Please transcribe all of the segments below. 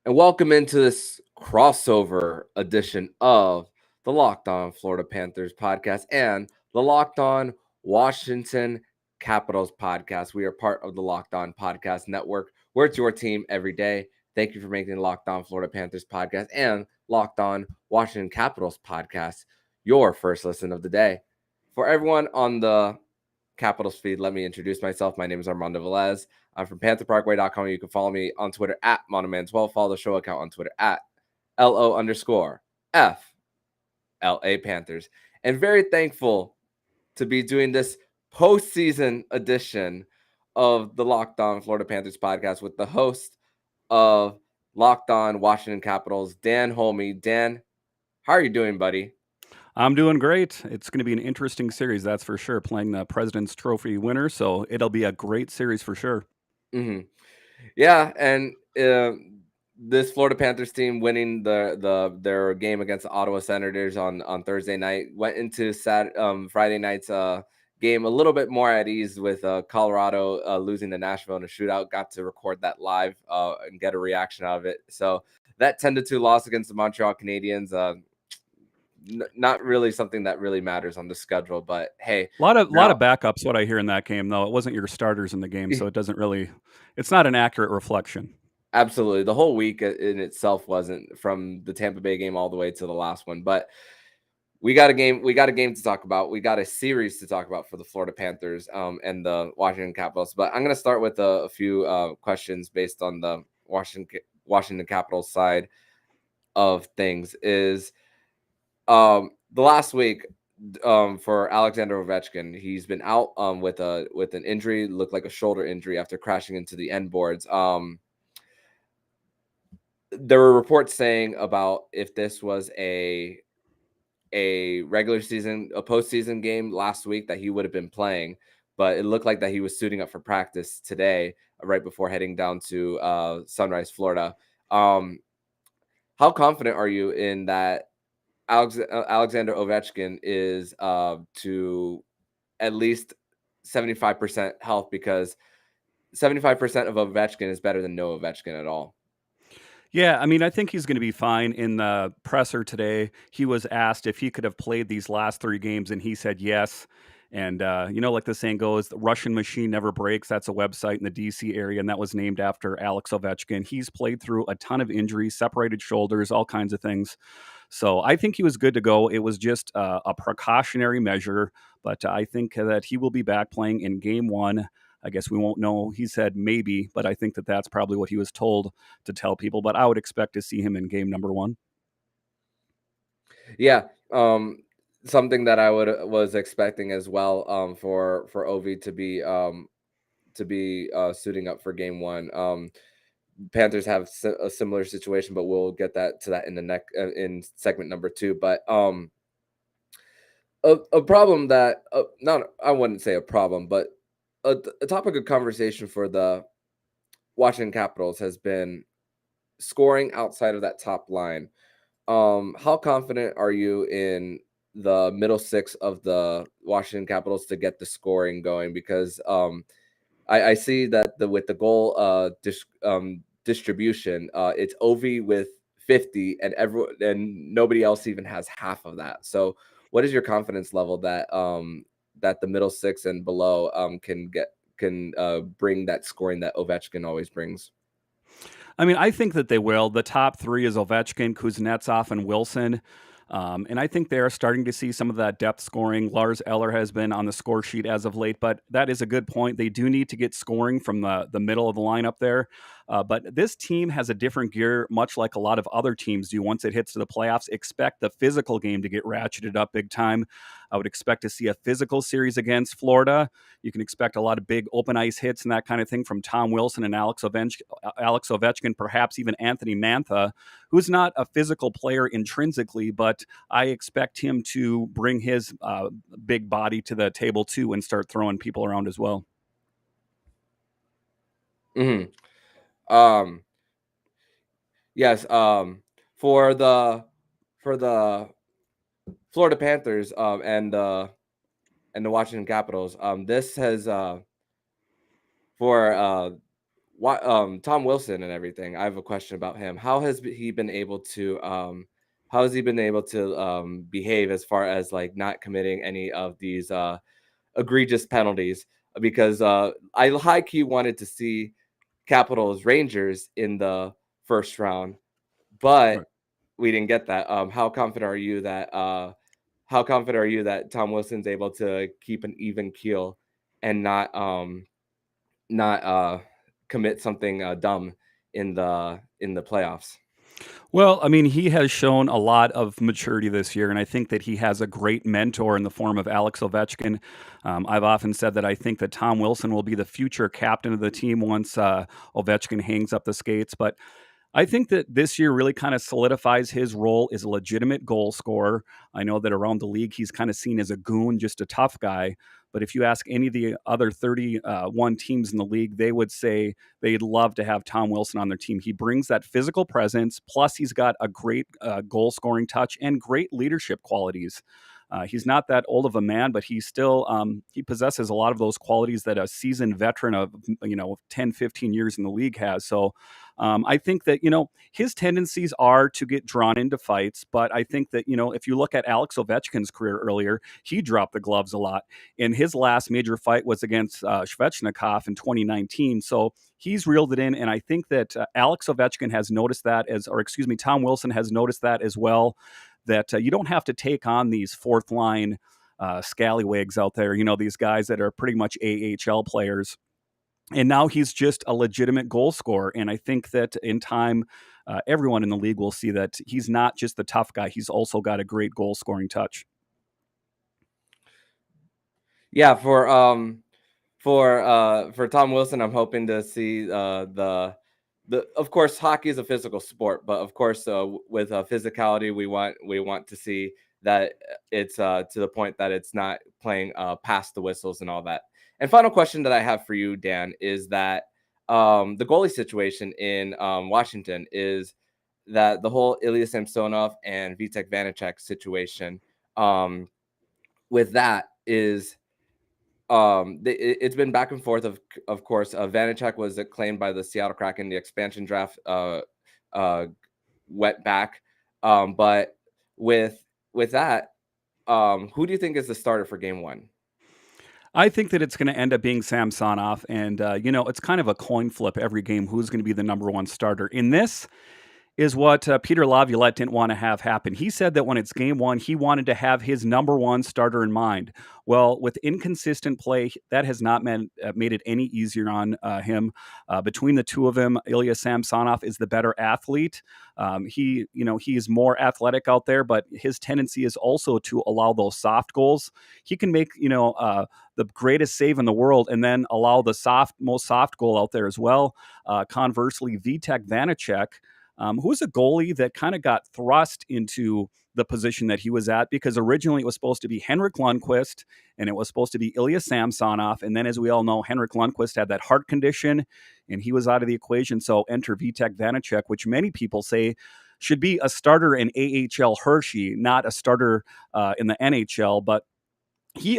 and welcome into this crossover edition of the Locked On Florida Panthers podcast and the Locked On Washington Capitals podcast. We are part of the Locked On Podcast Network, where it's your team every day. Thank you for making the Locked On Florida Panthers podcast and Locked On Washington Capitals podcast your first listen of the day. For everyone on the Capitals feed, let me introduce myself. My name is Armando Velez. I'm from PantherParkway.com. You can follow me on Twitter at Monoman12. Follow the show account on Twitter at LO_FLA Panthers. And very thankful to be doing this postseason edition of the Locked On Florida Panthers podcast with the host of Locked On Washington Capitals, Dan Holmi. Dan, how are you doing, buddy? I'm doing great. It's going to be an interesting series, that's for sure, playing the President's Trophy winner. So it'll be a great series for sure. Mm-hmm. Yeah, and this Florida Panthers team winning their game against the Ottawa Senators on Thursday night went into Friday night's game a little bit more at ease with Colorado losing to Nashville in a shootout. Got to record that live and get a reaction out of it. So that 10-2 loss against the Montreal Canadiens. Not really something that really matters on the schedule, but hey, a lot of backups. What I hear in that game, though, it wasn't your starters in the game, so it doesn't really. It's not an accurate reflection. Absolutely, the whole week in itself wasn't, from the Tampa Bay game all the way to the last one, but we got a game. We got a game to talk about. We got a series to talk about for the Florida Panthers and the Washington Capitals. But I'm going to start with a few questions based on the Washington Capitals side of things. Is the last week for Alexander Ovechkin, he's been out with an injury, looked like a shoulder injury after crashing into the end boards. There were reports saying about if this was a regular season, a postseason game last week, that he would have been playing, but it looked like that he was suiting up for practice today, right before heading down to Sunrise, Florida. How confident are you in that Alexander Ovechkin is to at least 75% health? Because 75% of Ovechkin is better than no Ovechkin at all. Yeah, I mean, I think he's going to be fine. In the presser today, he was asked if he could have played these last 3 games, and he said yes. And, like the saying goes, the Russian machine never breaks. That's a website in the D.C. area, and that was named after Alex Ovechkin. He's played through a ton of injuries, separated shoulders, all kinds of things. So I think he was good to go. It was just a precautionary measure, but I think that he will be back playing in game 1. I guess we won't know. He said maybe, but I think that that's probably what he was told to tell people. But I would expect to see him in game number 1. Yeah, something that I was expecting as well. For Ovi to be suiting up for game 1. Panthers have a similar situation, but we'll get to that in the in segment number 2. But a problem that not, I wouldn't say a problem, but a topic of conversation for the Washington Capitals has been scoring outside of that top line. How confident are you in the middle 6 of the Washington Capitals to get the scoring going? Because I see that with the goal distribution, it's Ovi with 50, and nobody else even has half of that. So, what is your confidence level that that the middle 6 and below can bring that scoring that Ovechkin always brings? I mean, I think that they will. The top 3 is Ovechkin, Kuznetsov, and Wilson. And I think they are starting to see some of that depth scoring. Lars Eller has been on the score sheet as of late, but that is a good point. They do need to get scoring from the middle of the lineup there. But this team has a different gear, much like a lot of other teams do once it hits to the playoffs. Expect the physical game to get ratcheted up big time. I would expect to see a physical series against Florida. You can expect a lot of big open ice hits and that kind of thing from Tom Wilson and Alex Ovechkin, perhaps even Anthony Mantha, who's not a physical player intrinsically, but I expect him to bring his big body to the table too and start throwing people around as well. Mm-hmm. Yes. For the Florida Panthers and the Washington Capitals, this has for Tom Wilson and everything. I have a question about him. How has he been able to behave as far as like not committing any of these egregious penalties? Because I high key wanted to see Capitals Rangers in the first round, but Right. we didn't get that. How confident are you that Tom Wilson's able to keep an even keel and not commit something dumb in the playoffs? Well, I mean, he has shown a lot of maturity this year, and I think that he has a great mentor in the form of Alex Ovechkin. I've often said that I think that Tom Wilson will be the future captain of the team once Ovechkin hangs up the skates. But I think that this year really kind of solidifies his role as a legitimate goal scorer. I know that around the league, he's kind of seen as a goon, just a tough guy. But if you ask any of the other 31 teams in the league, they would say they'd love to have Tom Wilson on their team. He brings that physical presence, plus he's got a great goal scoring touch and great leadership qualities. He's not that old of a man, but he possesses a lot of those qualities that a seasoned veteran of 10, 15 years in the league has. So I think that, his tendencies are to get drawn into fights, but I think that, if you look at Alex Ovechkin's career earlier, he dropped the gloves a lot. And his last major fight was against Svechnikov in 2019. So he's reeled it in. And I think that Alex Ovechkin has noticed that Tom Wilson has noticed that as well, that you don't have to take on these fourth line scallywags out there, these guys that are pretty much AHL players. And now he's just a legitimate goal scorer. And I think that in time, everyone in the league will see that he's not just the tough guy. He's also got a great goal scoring touch. Yeah, for Tom Wilson, I'm hoping to see the of course hockey is a physical sport, but of course with physicality we want to see that it's to the point that it's not playing past the whistles and all that. And final question that I have for you, Dan, is that the goalie situation in Washington is that the whole Ilya Samsonov and Vitek Vanecek situation with that is it's been back and forth. Of course, Vanecek was claimed by the Seattle Kraken. The expansion draft went back, but with that, who do you think is the starter for Game 1? I think that it's going to end up being Samsonov. And, it's kind of a coin flip every game who's going to be the number one starter. In this, is what Peter Laviolette didn't want to have happen. He said that when it's game one, he wanted to have his number one starter in mind. Well, with inconsistent play, that has not made it any easier on him. Between the two of them, Ilya Samsonov is the better athlete. He is more athletic out there, but his tendency is also to allow those soft goals. He can make, the greatest save in the world and then allow the most soft goal out there as well. Conversely, Vitek Vanecek, who was a goalie that kind of got thrust into the position that he was at because originally it was supposed to be Henrik Lundqvist and it was supposed to be Ilya Samsonov. And then, as we all know, Henrik Lundqvist had that heart condition and he was out of the equation. So enter Vitek Vanecek, which many people say should be a starter in AHL Hershey, not a starter in the NHL. But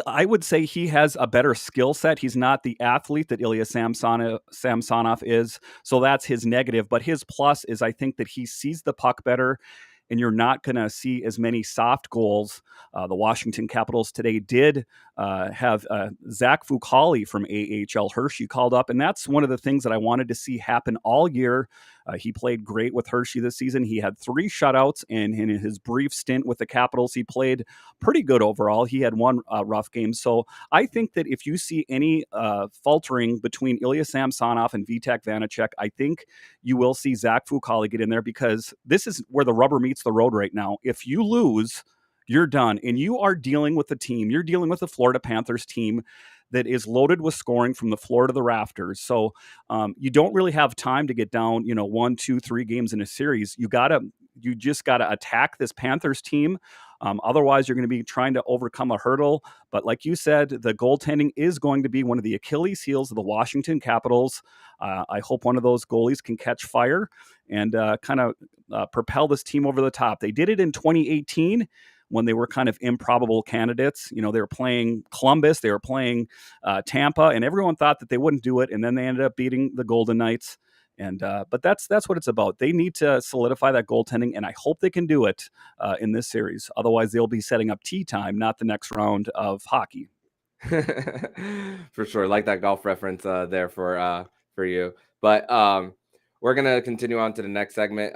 I would say he has a better skill set. He's not the athlete that Ilya Samsonov is, so that's his negative. But his plus is I think that he sees the puck better, and you're not going to see as many soft goals. The Washington Capitals today did have Zach Fucale from AHL Hershey called up, and that's one of the things that I wanted to see happen all year. He played great with Hershey this season. He had 3 shutouts, and in his brief stint with the Capitals, he played pretty good overall. He had 1 rough game. So I think that if you see any faltering between Ilya Samsonov and Vitek Vanecek, I think you will see Zach Fucale get in there because this is where the rubber meets the road right now. If you lose, you're done. And you are dealing with you're dealing with the Florida Panthers team that is loaded with scoring from the floor to the rafters. So you don't really have time to get down, 1, 2, 3 games in a series. You just got to attack this Panthers team. Otherwise, you're going to be trying to overcome a hurdle. But like you said, the goaltending is going to be one of the Achilles heels of the Washington Capitals. I hope one of those goalies can catch fire and kind of propel this team over the top. They did it in 2018 when they were kind of improbable candidates. They were playing Columbus, they were playing Tampa, and everyone thought that they wouldn't do it, and then they ended up beating the Golden Knights. And but that's what it's about. They need to solidify that goaltending, and I hope they can do it in this series. Otherwise, they'll be setting up tea time, not the next round of hockey. For sure, like that golf reference there for you. But we're gonna continue on to the next segment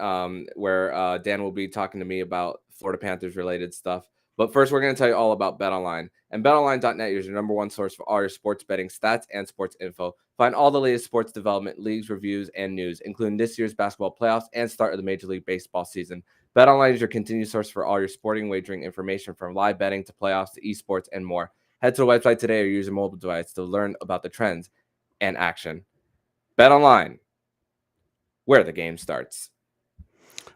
where Dan will be talking to me about Florida Panthers related stuff. But first, we're gonna tell you all about BetOnline. And BetOnline.net is your number one source for all your sports betting stats and sports info. Find all the latest sports development, leagues, reviews, and news, including this year's basketball playoffs and start of the Major League Baseball season. BetOnline is your continued source for all your sporting wagering information, from live betting to playoffs to esports and more. Head to the website today or use your mobile device to learn about the trends and action. BetOnline, where the game starts.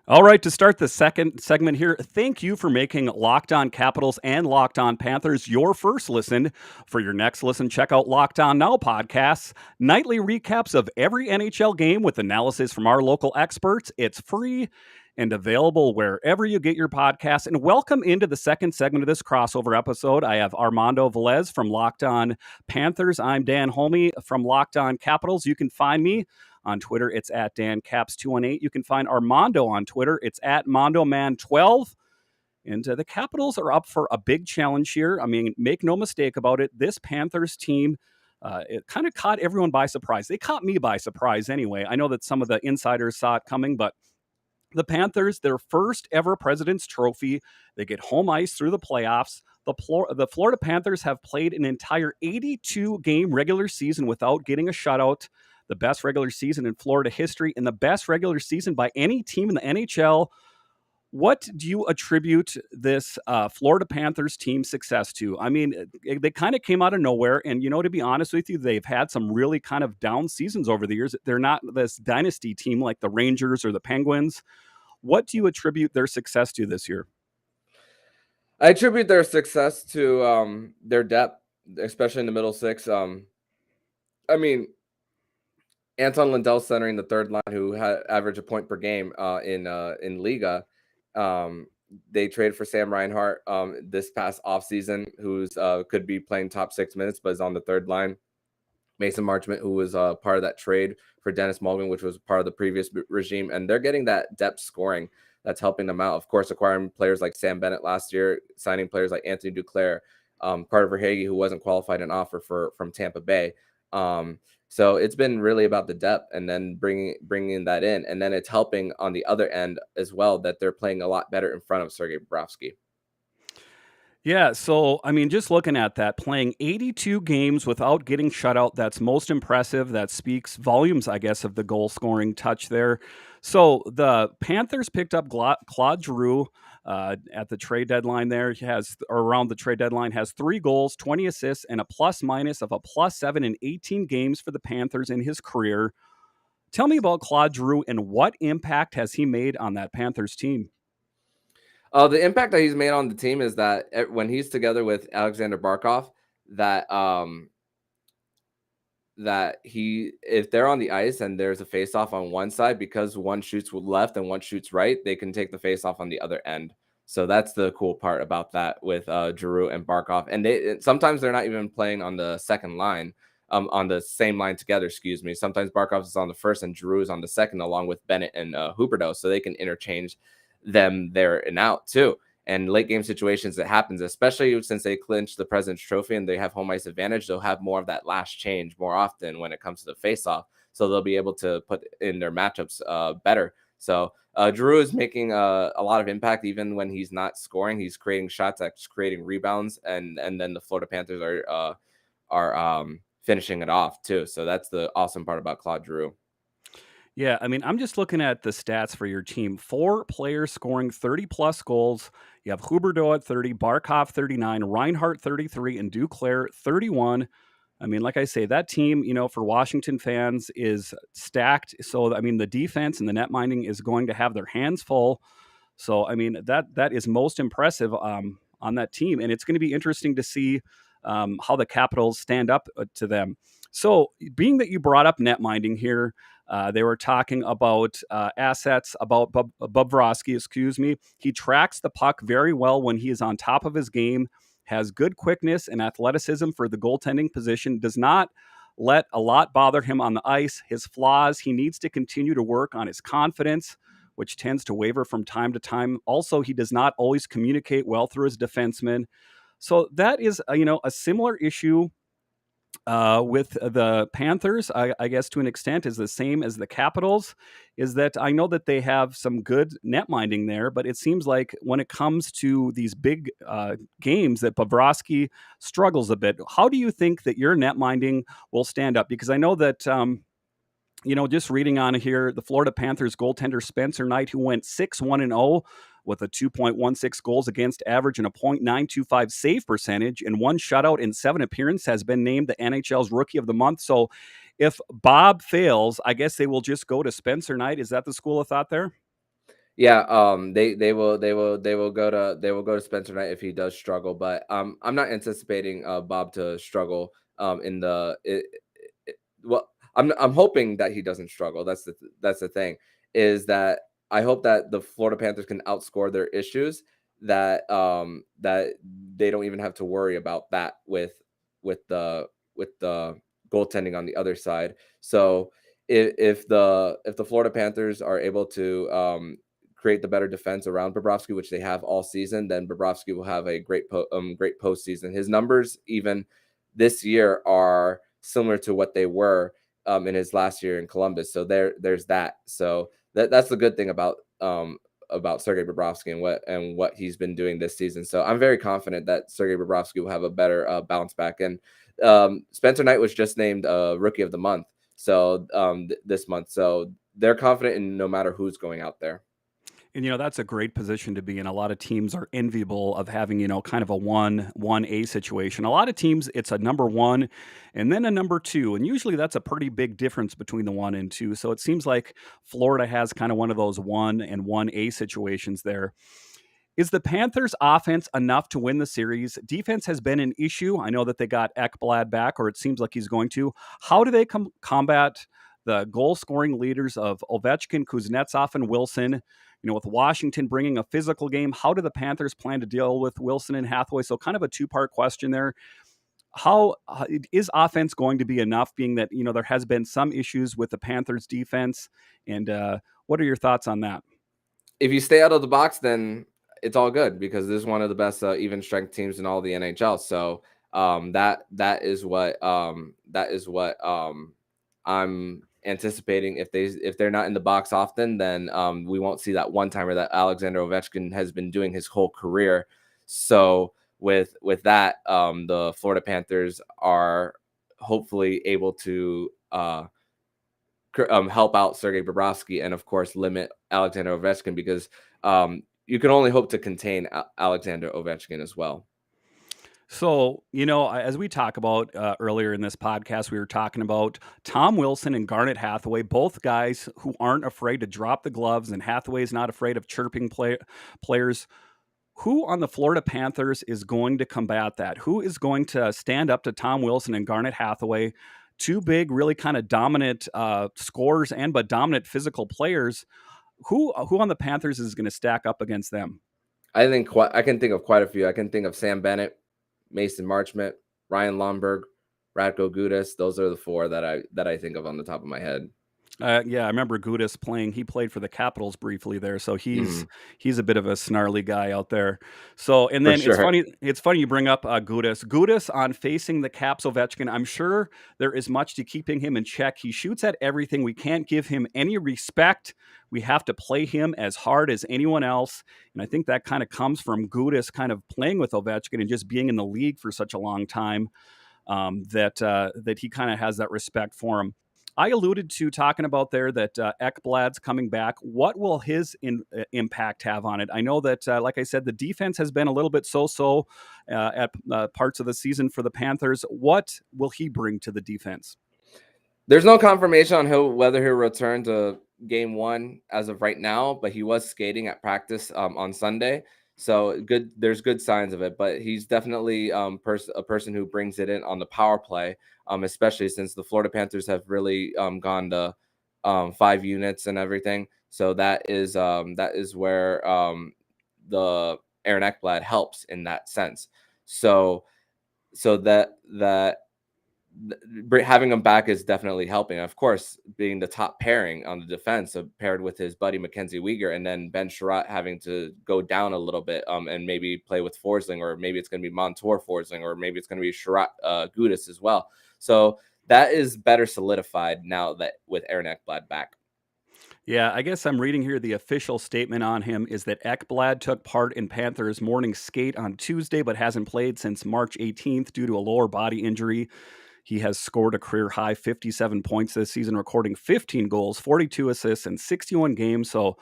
All right, to start the second segment here, thank you for making Locked On Capitals and Locked On Panthers your first listen. For your next listen, check out Locked On Now podcasts, nightly recaps of every NHL game with analysis from our local experts. It's free and available wherever you get your podcasts. And welcome into the second segment of this crossover episode. I have Armando Velez from Locked On Panthers. I'm Dan Holmi from Locked On Capitals. You can find me on Twitter. It's at DanCaps218. You can find Armando on Twitter. It's at MondoMan12. And the Capitals are up for a big challenge here. I mean, make no mistake about it. This Panthers team, it kind of caught everyone by surprise. They caught me by surprise anyway. I know that some of the insiders saw it coming, but the Panthers, their first ever President's Trophy. They get home ice through the playoffs. The Florida Panthers have played an entire 82-game regular season without getting a shutout. The best regular season in Florida history and the best regular season by any team in the NHL. What do you attribute this Florida Panthers team success to? I mean, they kind of came out of nowhere. And, to be honest with you, they've had some really kind of down seasons over the years. They're not this dynasty team like the Rangers or the Penguins. What do you attribute their success to this year? I attribute their success to their depth, especially in the middle six. I mean, Anton Lundell centering the third line, who had averaged a point per game in Liga. They traded for Sam Reinhart this past offseason, who's could be playing top 6 minutes, but is on the third line. Mason Marchment, who was part of that trade for Dennis Mulligan, which was part of the previous regime. And they're getting that depth scoring that's helping them out. Of course, acquiring players like Sam Bennett last year, signing players like Anthony Duclair, Carter Verhaeghe, who wasn't qualified an offer from Tampa Bay. So it's been really about the depth, and then bringing that in. And then it's helping on the other end as well, that they're playing a lot better in front of Sergei Bobrovsky. Yeah, so, I mean, just looking at that, playing 82 games without getting shut out, that's most impressive. That speaks volumes, I guess, of the goal-scoring touch there. So the Panthers picked up Claude Giroux at the trade deadline there. Around the trade deadline, has 3 goals, 20 assists, and a plus-minus of a +7 in 18 games for the Panthers in his career. Tell me about Claude Giroux and what impact has he made on that Panthers team? The impact that he's made on the team is that when he's together with Alexander Barkov, if they're on the ice and there's a face-off on one side, because one shoots left and one shoots right, they can take the face-off on the other end. So that's the cool part about that with Giroux and Barkov. And sometimes they're not even playing on the second line, on the same line together, excuse me. Sometimes Barkov is on the first and Giroux is on the second, along with Bennett and Huberdeau, so they can interchange them there and out too. And late game situations, it happens, especially since they clinched the President's Trophy and they have home ice advantage. They'll have more of that last change more often when it comes to the face-off, so they'll be able to put in their matchups better. So Giroux is making a lot of impact even when he's not scoring. He's creating shots, that's creating rebounds, and then the Florida Panthers are finishing it off too. So that's the awesome part about Claude Giroux. Yeah, I mean, I'm just looking at the stats for your team. 4 players scoring 30-plus goals. You have Huberdeau at 30, Barkov 39, Reinhart 33, and Duclair 31. I mean, like I say, that team, for Washington fans is stacked. So, I mean, the defense and the net minding is going to have their hands full. So, I mean, that is most impressive on that team. And it's going to be interesting to see how the Capitals stand up to them. So, being that you brought up net minding here, They were talking about assets, about Bobrovsky, excuse me. He tracks the puck very well when he is on top of his game, has good quickness and athleticism for the goaltending position, does not let a lot bother him on the ice. His flaws, he needs to continue to work on his confidence, which tends to waver from time to time. Also, he does not always communicate well through his defensemen. So that is, a similar issue with the Panthers, I guess to an extent, is the same as the Capitals, is that I know that they have some good net minding there, but it seems like when it comes to these big games that Bobrovsky struggles a bit. How do you think that your net minding will stand up? Because I know that just reading on here, the Florida Panthers goaltender Spencer Knight, who went 6-1-0 with a 2.16 goals against average and a .925 save percentage and one shutout in 7 appearances, has been named the NHL's Rookie of the Month. So if Bob fails, I guess they will just go to Spencer Knight. Is that the school of thought there? Yeah, they will go to Spencer Knight if he does struggle, but I'm not anticipating Bob to struggle in the well, I'm hoping that he doesn't struggle. That's the thing, is that I hope that the Florida Panthers can outscore their issues, that they don't even have to worry about that with the goaltending on the other side. So if the Florida Panthers are able to create the better defense around Bobrovsky, which they have all season, then Bobrovsky will have a great postseason. His numbers even this year are similar to what they were in his last year in Columbus. So there's that. So that's the good thing about Sergei Bobrovsky and what he's been doing this season. So I'm very confident that Sergei Bobrovsky will have a better bounce back. And Spencer Knight was just named Rookie of the Month. So this month. So they're confident in no matter who's going out there. And that's a great position to be in. A lot of teams are enviable of having, kind of a 1A situation. A lot of teams, it's a number 1 and then a number 2. And usually that's a pretty big difference between the 1 and 2. So it seems like Florida has kind of one of those 1 and 1A situations there. Is the Panthers offense enough to win the series? Defense has been an issue. I know that they got Ekblad back, or it seems like he's going to. How do they combat the goal scoring leaders of Ovechkin, Kuznetsov, and Wilson? With Washington bringing a physical game, how do the Panthers plan to deal with Wilson and Hathaway? So kind of a 2-part question there. How is offense going to be enough, being that, there has been some issues with the Panthers defense? And what are your thoughts on that? If you stay out of the box, then it's all good, because this is one of the best even strength teams in all the NHL. So that is what I'm anticipating. If they're not in the box often, then we won't see that one timer that Alexander Ovechkin has been doing his whole career. So with that, the Florida Panthers are hopefully able to help out Sergei Bobrovsky and of course limit Alexander Ovechkin, because you can only hope to contain Alexander Ovechkin as well. So, as we talk about earlier in this podcast, we were talking about Tom Wilson and Garnet Hathaway, both guys who aren't afraid to drop the gloves, and Hathaway's not afraid of chirping players. Who on the Florida Panthers is going to combat that? Who is going to stand up to Tom Wilson and Garnet Hathaway, two big, really kind of dominant scorers but dominant physical players? Who on the Panthers is going to stack up against them? I can think of quite a few. I can think of Sam Bennett, Mason Marchment, Ryan Lomberg, Radko Gudas. Those are the 4 that I think of on the top of my head. Yeah, I remember Gudas playing. He played for the Capitals briefly there, so he's a bit of a snarly guy out there. So, and then sure. It's funny you bring up Gudas. Gudas on facing the Caps Ovechkin. I'm sure there is much to keeping him in check. He shoots at everything. We can't give him any respect. We have to play him as hard as anyone else, and I think that kind of comes from Gudas kind of playing with Ovechkin and just being in the league for such a long time. That he kind of has that respect for him. I alluded to talking about there that Ekblad's coming back. What will his impact have on it? I know that, like I said, the defense has been a little bit so-so at parts of the season for the Panthers. What will he bring to the defense? There's no confirmation on whether he'll return to game 1 as of right now, but he was skating at practice on Sunday. So good. There's good signs of it, but he's definitely a person who brings it in on the power play, especially since the Florida Panthers have really gone to 5 units and everything. So that is where the Aaron Ekblad helps in that sense. So having him back is definitely helping. Of course, being the top pairing on the defense, paired with his buddy Mackenzie Weegar, and then Ben Sherratt having to go down a little bit, and maybe play with Forsling, or maybe it's going to be Montour Forsling, or maybe it's going to be Sherratt Gudis as well. So that is better solidified now that with Aaron Ekblad back. Yeah, I guess I'm reading here the official statement on him is that Ekblad took part in Panthers morning skate on Tuesday, but hasn't played since March 18th due to a lower body injury. He has scored a career high 57 points this season, recording 15 goals, 42 assists, in 61 games. So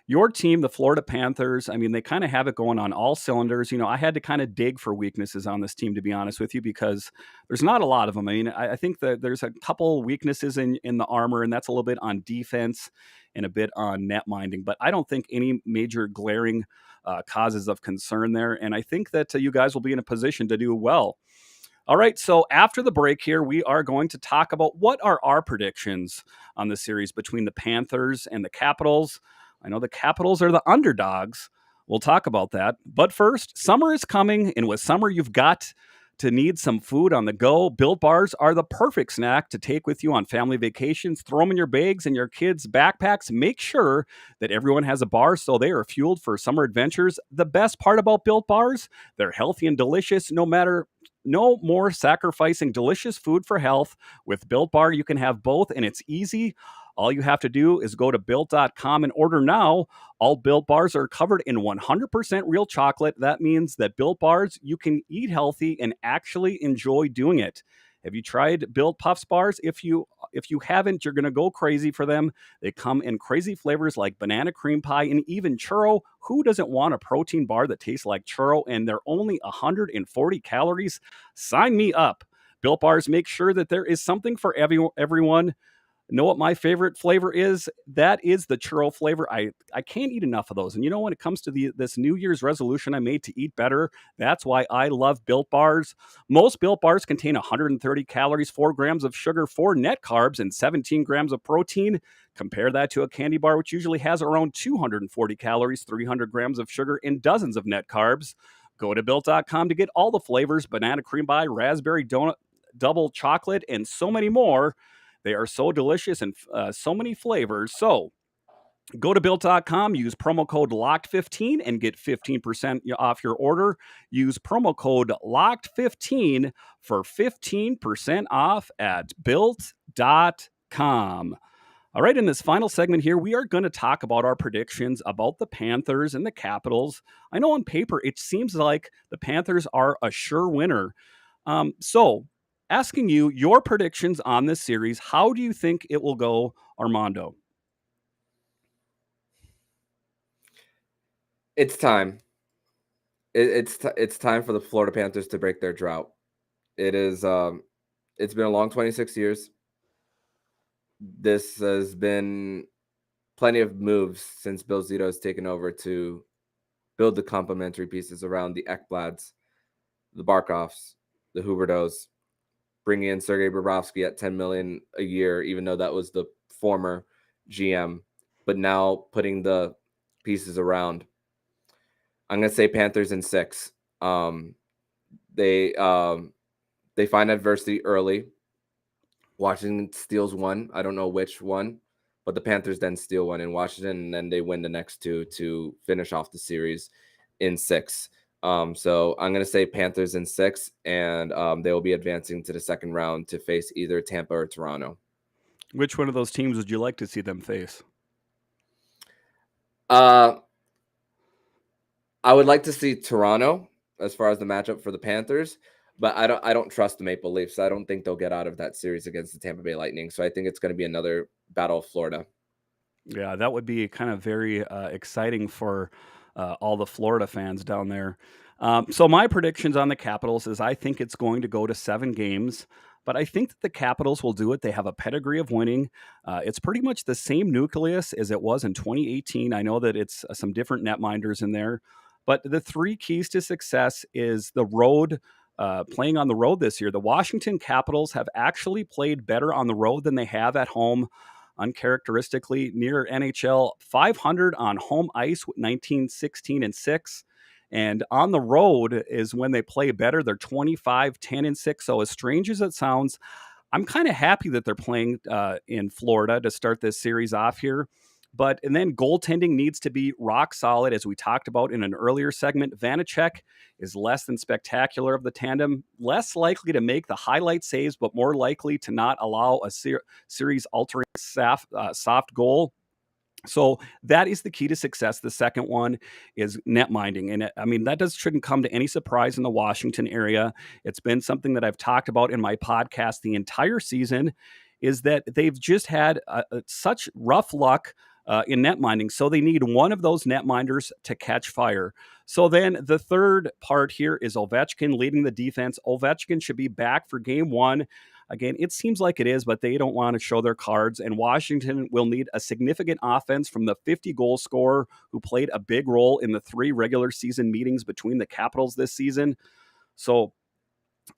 your team, the Florida Panthers, I mean, they kind of have it going on all cylinders. I had to kind of dig for weaknesses on this team, to be honest with you, because there's not a lot of them. I mean, I think that there's a couple weaknesses in the armor, and that's a little bit on defense and a bit on net minding. But I don't think any major glaring causes of concern there. And I think that you guys will be in a position to do well. All right, so after the break here, we are going to talk about what are our predictions on the series between the Panthers and the Capitals. I know the Capitals are the underdogs. We'll talk about that. But first, summer is coming, and with summer, you've got to need some food on the go. Built Bars are the perfect snack to take with you on family vacations. Throw them in your bags and your kids' backpacks. Make sure that everyone has a bar so they are fueled for summer adventures. The best part about Built Bars, they're healthy and delicious no more sacrificing delicious food for health. With Built Bar, you can have both, and it's easy. All you have to do is go to Built.com and order now. All Built Bars are covered in 100% real chocolate. That means that Built Bars, you can eat healthy and actually enjoy doing it. Have you tried Built Puffs bars? If you haven't, you're going to go crazy for them. They come in crazy flavors like banana cream pie and even churro. Who doesn't want a protein bar that tastes like churro? And they're only 140 calories. Sign me up. Built Bars make sure that there is something for everyone. Know what my favorite flavor is? That is the churro flavor. I can't eat enough of those. And when it comes to this New Year's resolution I made to eat better, that's why I love Built Bars. Most Built Bars contain 130 calories, 4 grams of sugar, 4 net carbs, and 17 grams of protein. Compare that to a candy bar, which usually has around 240 calories, 300 grams of sugar, and dozens of net carbs. Go to Built.com to get all the flavors: banana cream pie, raspberry donut, double chocolate, and so many more. They are so delicious and so many flavors. So go to Built.com, use promo code LOCKED15 and get 15% off your order. Use promo code LOCKED15 for 15% off at Built.com. All right, in this final segment here, we are going to talk about our predictions about the Panthers and the Capitals. I know on paper it seems like the Panthers are a sure winner. So asking you your predictions on this series, how do you think it will go, Armando? It's time. It's time for the Florida Panthers to break their drought. It is. It's been a long 26 years. This has been plenty of moves since Bill Zito has taken over to build the complementary pieces around the Ekblads, the Barkovs, the Hubertos, bringing in Sergei Bobrovsky at $10 million a year, even though that was the former GM, but now putting the pieces around. I'm going to say Panthers in 6. They find adversity early. Washington steals one. I don't know which one, but the Panthers then steal one in Washington, and then they win the next 2 to finish off the series in 6. So I'm going to say Panthers in 6, and they will be advancing to the second round to face either Tampa or Toronto. Which one of those teams would you like to see them face? I would like to see Toronto as far as the matchup for the Panthers, but I don't trust the Maple Leafs. I don't think they'll get out of that series against the Tampa Bay Lightning. So I think it's going to be another Battle of Florida. Yeah, that would be kind of very exciting for all the Florida fans down there. So my predictions on the Capitals is I think it's going to go to 7 games, but I think that the Capitals will do it. They have a pedigree of winning. It's pretty much the same nucleus as it was in 2018. I know that it's some different netminders in there, but the 3 keys to success is the road. Playing on the road this year, the Washington Capitals have actually played better on the road than they have at home. uncharacteristically near NHL 500 on home ice with 19, 16, and 6. And on the road is when they play better. They're 25, 10, and 6. So, as strange as it sounds, I'm kind of happy that they're playing in Florida to start this series off here. And then goaltending needs to be rock solid, as we talked about in an earlier segment. Vanecek is less than spectacular of the tandem, less likely to make the highlight saves, but more likely to not allow a series-altering soft goal. So that is the key to success. The second one is net minding. And I mean, shouldn't come to any surprise in the Washington area. It's been something that I've talked about in my podcast the entire season, is that they've just had such rough luck in net minding. So they need one of those net minders to catch fire. So then the third part here is Ovechkin leading the defense. Ovechkin should be back for game one. Again, it seems like it is, but they don't want to show their cards. And Washington will need a significant offense from the 50-goal scorer who played a big role in the 3 regular season meetings between the Capitals this season. So,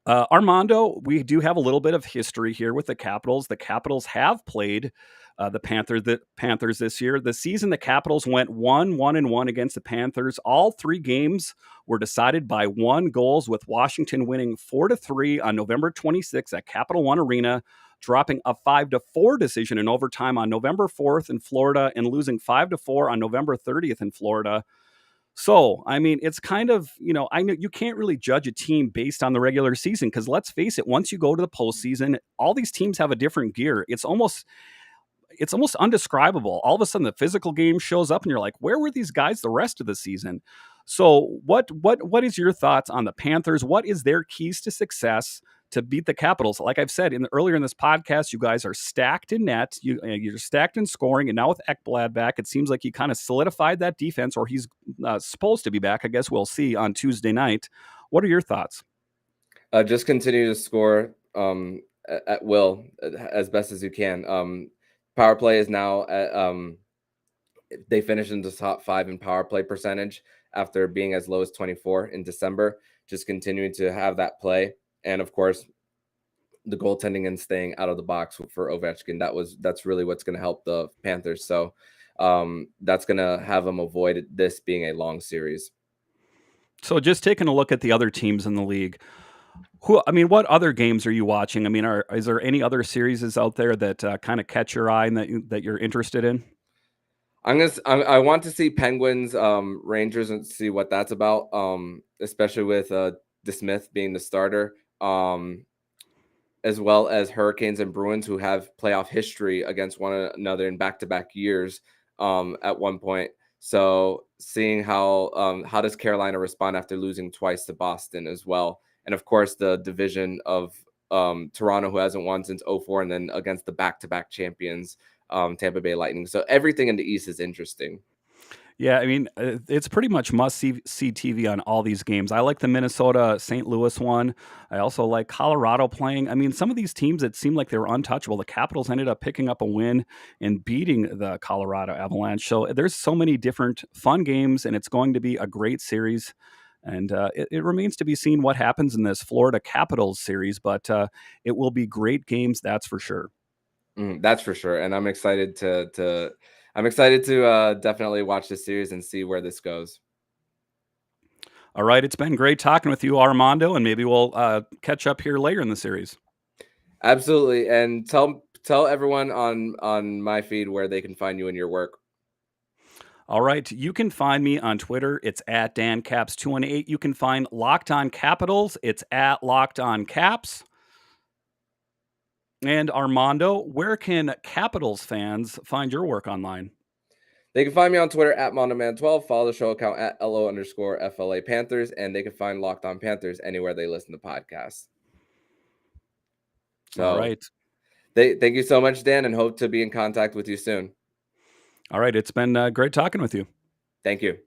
Armando, we do have a little bit of history here with the Capitals. The Capitals have played the Panthers this year. The season, the Capitals went 1-1-1 against the Panthers. All 3 games were decided by 1 goals, with Washington winning 4-3 on November 26th at Capital One Arena, dropping a 5-4 decision in overtime on November 4th in Florida, and losing 5-4 on November 30th in Florida. So, I mean, it's kind of, I know you can't really judge a team based on the regular season, because let's face it, once you go to the postseason, all these teams have a different gear. It's almost undescribable. All of a sudden, the physical game shows up, and you're like, where were these guys the rest of the season? So, what is your thoughts on the Panthers? What is their keys to success to beat the Capitals? Like I've said earlier in this podcast, you guys are stacked in net. You're stacked in scoring, and now with Ekblad back, it seems like he kind of solidified that defense, or he's supposed to be back. I guess we'll see on Tuesday night. What are your thoughts? Just continue to score at will, as best as you can. Power play is now at, they finished in the top 5 in power play percentage after being as low as 24 in December. Just continuing to have that play, and of course, the goaltending and staying out of the box for Ovechkin. That's really what's going to help the Panthers. So that's going to have them avoid this being a long series. So just taking a look at the other teams in the league, what other games are you watching? I mean, is there any other series out there that kind of catch your eye and that you're interested in? I want to see Penguins, Rangers, and see what that's about. Especially with DeSmith being the starter, as well as Hurricanes and Bruins, who have playoff history against one another in back-to-back years at one point. So seeing how does Carolina respond after losing twice to Boston as well, and of course the division of Toronto, who hasn't won since 2004, and then against the back-to-back champions Tampa Bay Lightning. So everything in the East is interesting. Yeah, I mean, it's pretty much must-see TV on all these games. I like the Minnesota-St. Louis one. I also like Colorado playing. I mean, some of these teams that seemed like they were untouchable, the Capitals ended up picking up a win and beating the Colorado Avalanche. So there's so many different fun games, and it's going to be a great series. And it remains to be seen what happens in this Florida Capitals series, but it will be great games, that's for sure. That's for sure, and I'm excited to definitely watch this series and see where this goes. All right, it's been great talking with you, Armando, and maybe we'll catch up here later in the series. Absolutely, and tell everyone on my feed where they can find you in your work. All right, you can find me on Twitter. It's at DanCaps218. You can find Locked On Capitals. It's at Locked On Caps. And Armando, where can Capitals fans find your work online? They can find me on Twitter at MondoMan12. Follow the show account at LO_FLA Panthers, and they can find Locked On Panthers anywhere they listen to podcasts. So, all right. Thank you so much, Dan, and hope to be in contact with you soon. All right. It's been great talking with you. Thank you.